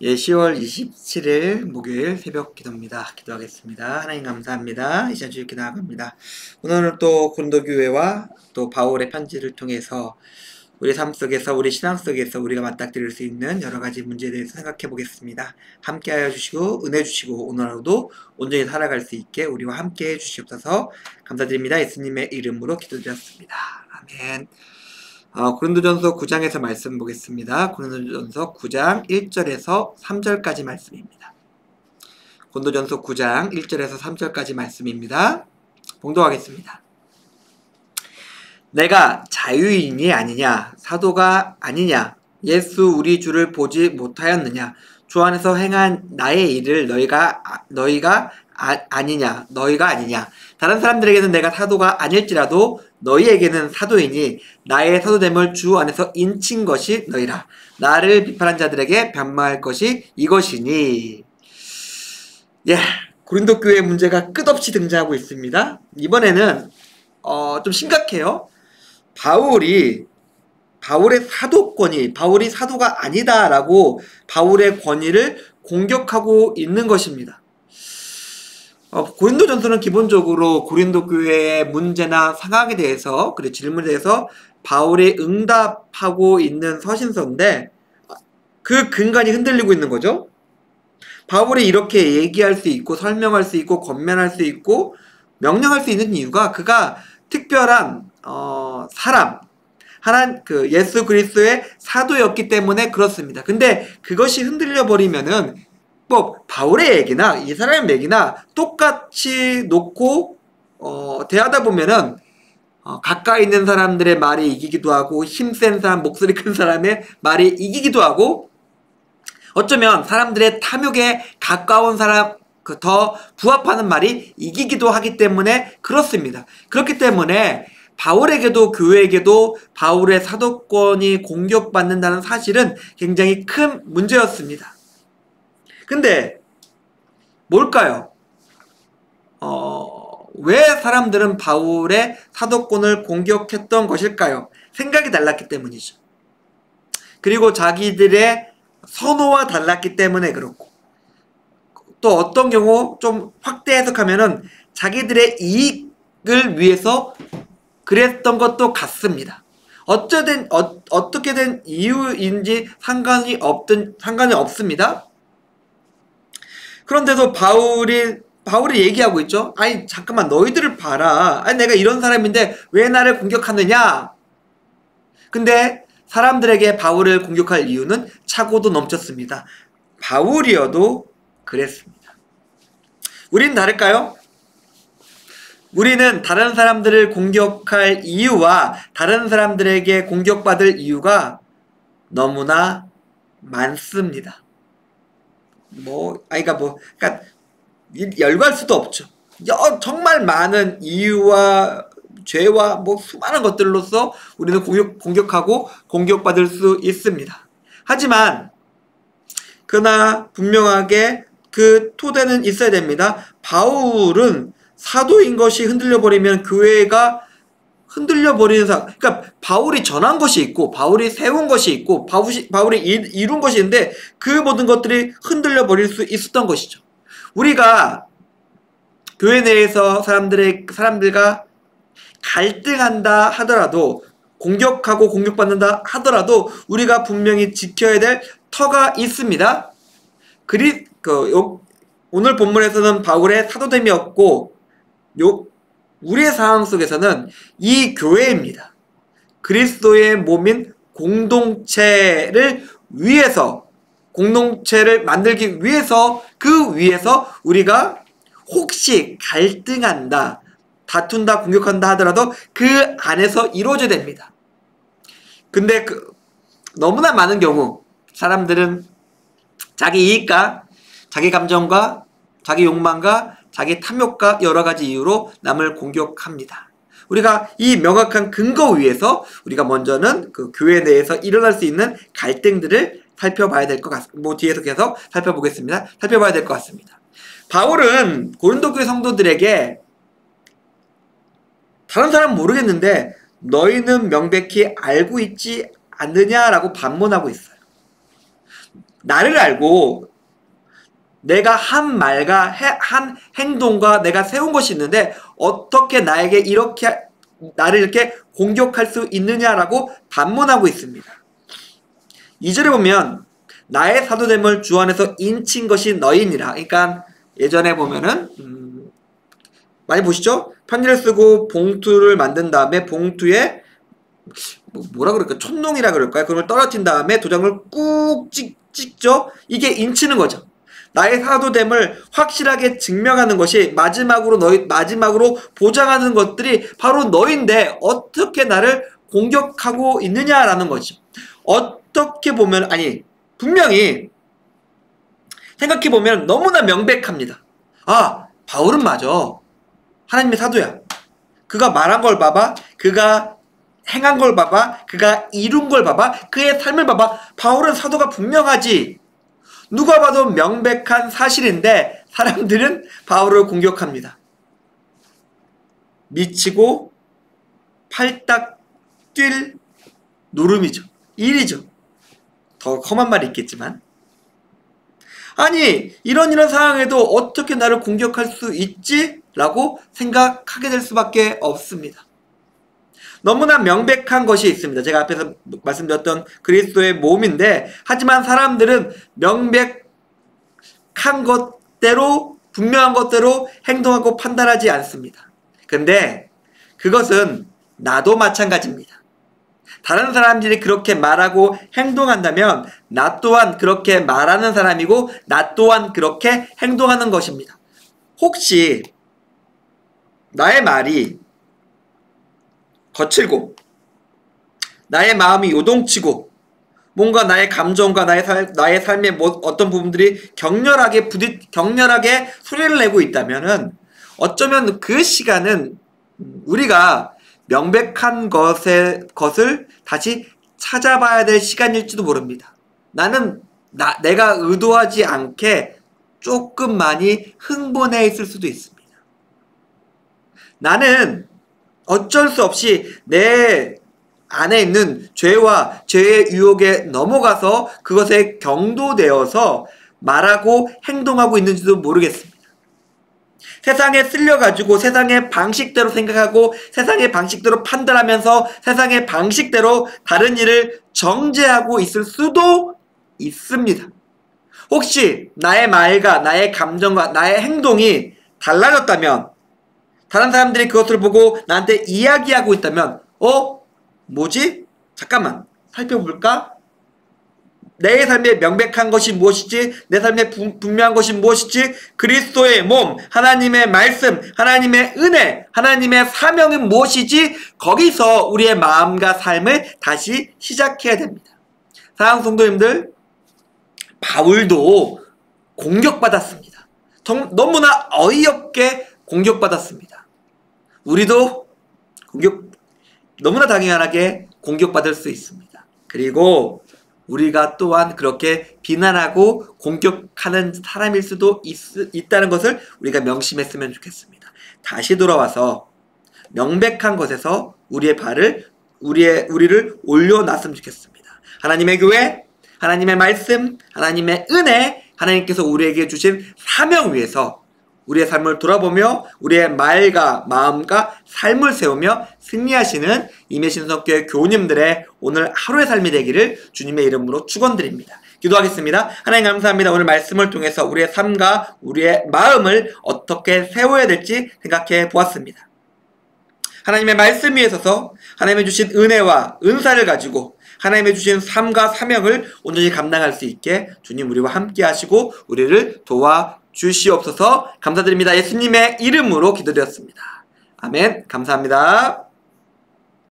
예, 10월 27일 목요일 새벽 기도입니다. 기도하겠습니다. 하나님 감사합니다. 이 시간 주님께 나아갑니다. 오늘은 또 고린도교회와 또 바울의 편지를 통해서 우리 삶 속에서, 우리 신앙 속에서 우리가 맞닥뜨릴 수 있는 여러 가지 문제에 대해서 생각해 보겠습니다. 함께하여 주시고 은혜 주시고 오늘 하루도 온전히 살아갈 수 있게 우리와 함께해 주시옵소서. 감사드립니다. 예수님의 이름으로 기도드렸습니다. 아멘. 고린도전서 9장에서 말씀 보겠습니다. 고린도전서 9장 1절에서 3절까지 말씀입니다. 고린도전서 9장 1절에서 3절까지 말씀입니다. 봉독하겠습니다. 내가 자유인이 아니냐, 사도가 아니냐, 예수 우리 주를 보지 못하였느냐, 주 안에서 행한 나의 일을 너희가 아니냐, 너희가 아니냐. 다른 사람들에게는 내가 사도가 아닐지라도 너희에게는 사도이니 나의 사도됨을 주 안에서 인친 것이 너희라. 나를 비판한 자들에게 변말할 것이 이것이니. 예, 고린도 교회 문제가 끝없이 등장하고 있습니다. 이번에는 좀 심각해요. 바울의 사도권이, 바울이 사도가 아니다라고 바울의 권위를 공격하고 있는 것입니다. 고린도전서는 기본적으로 고린도 교회의 문제나 상황에 대해서, 그리고 질문에 대해서 바울이 응답하고 있는 서신서인데 그 근간이 흔들리고 있는 거죠. 바울이 이렇게 얘기할 수 있고 설명할 수 있고 권면할 수 있고 명령할 수 있는 이유가 그가 특별한 사람, 예수 그리스도의 사도였기 때문에 그렇습니다. 근데 그것이 흔들려 버리면은 바울의 얘기나 이 사람의 얘기나 똑같이 놓고 대하다 보면은 가까이 있는 사람들의 말이 이기기도 하고 힘센 사람, 목소리 큰 사람의 말이 이기기도 하고 어쩌면 사람들의 탐욕에 가까운 사람, 더 부합하는 말이 이기기도 하기 때문에 그렇습니다. 그렇기 때문에 바울에게도 교회에게도 바울의 사도권이 공격받는다는 사실은 굉장히 큰 문제였습니다. 근데 뭘까요? 왜 사람들은 바울의 사도권을 공격했던 것일까요? 생각이 달랐기 때문이죠. 그리고 자기들의 선호와 달랐기 때문에 그렇고, 또 어떤 경우 좀 확대 해석하면은 자기들의 이익을 위해서 그랬던 것도 같습니다. 어떻게 된 이유인지 상관이 없습니다. 그런데도 바울이 얘기하고 있죠. 아니 잠깐만, 너희들을 봐라. 아니 내가 이런 사람인데 왜 나를 공격하느냐. 근데 사람들에게 바울을 공격할 이유는 차고도 넘쳤습니다. 바울이어도 그랬습니다. 우리는 다를까요? 우리는 다른 사람들을 공격할 이유와 다른 사람들에게 공격받을 너무나 많습니다. 그러니까 열거할 수도 없죠. 정말 많은 이유와 죄와 수많은 것들로서 우리는 공격하고 공격받을 수 있습니다. 하지만 그러나 분명하게 그 토대는 있어야 됩니다. 바울은 사도인 것이 흔들려버리면 교회가 흔들려버리는 그러니까 바울이 전한 것이 있고 바울이 세운 것이 있고 바울이 이룬 것이 있는데 그 모든 것들이 흔들려버릴 수 있었던 것이죠. 우리가 교회 내에서 사람들과 갈등한다 하더라도, 공격하고 공격받는다 하더라도 우리가 분명히 지켜야 될 터가 있습니다. 오늘 본문에서는 바울의 사도됨이었고, 우리의 상황 속에서는 이 교회입니다. 그리스도의 몸인 공동체를 만들기 위해서, 그 위에서 우리가 혹시 갈등한다, 다툰다, 공격한다 하더라도 그 안에서 이루어져야 됩니다. 근데 너무나 많은 경우 사람들은 자기 이익과 자기 감정과 자기 욕망과 자기 탐욕과 여러 가지 이유로 남을 공격합니다. 우리가 이 명확한 근거 위에서 우리가 먼저는 그 교회 내에서 일어날 수 있는 갈등들을 살펴봐야 될 것 같습니다. 뒤에서 계속 살펴봐야 될 것 같습니다. 바울은 고린도 교회 성도들에게 다른 사람은 모르겠는데 너희는 명백히 알고 있지 않느냐라고 반문하고 있어요. 나를 알고 내가 한 말과 한 행동과 내가 세운 것이 있는데 어떻게 나에게 이렇게 나를 이렇게 공격할 수 있느냐라고 반문하고 있습니다. 2절에 보면 나의 사도됨을 주 안에서 인친 것이 너희니라. 그러니까 예전에 보면은 많이 보시죠? 편지를 쓰고 봉투를 만든 다음에 봉투에 뭐라 그럴까? 촛농이라 그럴까요? 그걸 떨어뜨린 다음에 도장을 꾹 찍죠? 이게 인치는 거죠. 나의 사도됨을 확실하게 증명하는 것이 마지막으로 보장하는 것들이 바로 너인데 어떻게 나를 공격하고 있느냐라는 거죠. 어떻게 보면 분명히 생각해 보면 너무나 명백합니다. 아, 바울은 맞아. 하나님의 사도야. 그가 말한 걸 봐봐. 그가 행한 걸 봐봐. 그가 이룬 걸 봐봐. 그의 삶을 봐봐. 바울은 사도가 분명하지. 누가 봐도 명백한 사실인데 사람들은 바울을 공격합니다. 미치고 팔딱 뛸 노름이죠. 일이죠. 더 험한 말이 있겠지만 아니 이런 상황에도 어떻게 나를 공격할 수 있지? 라고 생각하게 될 수밖에 없습니다. 너무나 명백한 것이 있습니다. 제가 앞에서 말씀드렸던 그리스도의 몸인데 하지만 사람들은 명백한 것대로 분명한 것대로 행동하고 판단하지 않습니다. 근데 그것은 나도 마찬가지입니다. 다른 사람들이 그렇게 말하고 행동한다면 나 또한 그렇게 말하는 사람이고 나 또한 그렇게 행동하는 것입니다. 혹시 나의 말이 거칠고 나의 마음이 요동치고 뭔가 나의 감정과 나의 삶의 어떤 부분들이 격렬하게 소리를 내고 있다면은 어쩌면 그 시간은 우리가 명백한 것을 다시 찾아봐야 될 시간일지도 모릅니다. 나는 내가 의도하지 않게 조금 많이 흥분해 있을 수도 있습니다. 나는 어쩔 수 없이 내 안에 있는 죄와 죄의 유혹에 넘어가서 그것에 경도되어서 말하고 행동하고 있는지도 모르겠습니다. 세상에 쓸려가지고 세상의 방식대로 생각하고 세상의 방식대로 판단하면서 세상의 방식대로 다른 일을 정죄하고 있을 수도 있습니다. 혹시 나의 말과 나의 감정과 나의 행동이 달라졌다면 다른 사람들이 그것을 보고 나한테 이야기하고 있다면 뭐지? 잠깐만 살펴볼까? 내 삶에 명백한 것이 무엇이지? 내 삶에 분명한 것이 무엇이지? 그리스도의 몸, 하나님의 말씀, 하나님의 은혜, 하나님의 사명이 무엇이지? 거기서 우리의 마음과 삶을 다시 시작해야 됩니다. 사랑하는 성도님들, 바울도 공격받았습니다. 너무나 어이없게 공격받았습니다. 우리도 너무나 당연하게 공격받을 수 있습니다. 그리고 우리가 또한 그렇게 비난하고 공격하는 사람일 수도 있다는 것을 우리가 명심했으면 좋겠습니다. 다시 돌아와서 명백한 것에서 우리를 올려놨으면 좋겠습니다. 하나님의 교회, 하나님의 말씀, 하나님의 은혜, 하나님께서 우리에게 주신 사명 위에서 우리의 삶을 돌아보며 우리의 말과 마음과 삶을 세우며 승리하시는 임예신성교회 교우님들의 오늘 하루의 삶이 되기를 주님의 이름으로 축원드립니다. 기도하겠습니다. 하나님 감사합니다. 오늘 말씀을 통해서 우리의 삶과 우리의 마음을 어떻게 세워야 될지 생각해 보았습니다. 하나님의 말씀 위에 서서 하나님의 주신 은혜와 은사를 가지고 하나님의 주신 삶과 사명을 온전히 감당할 수 있게 주님 우리와 함께 하시고 우리를 도와주시옵소서. 감사드립니다. 예수님의 이름으로 기도드렸습니다. 아멘. 감사합니다.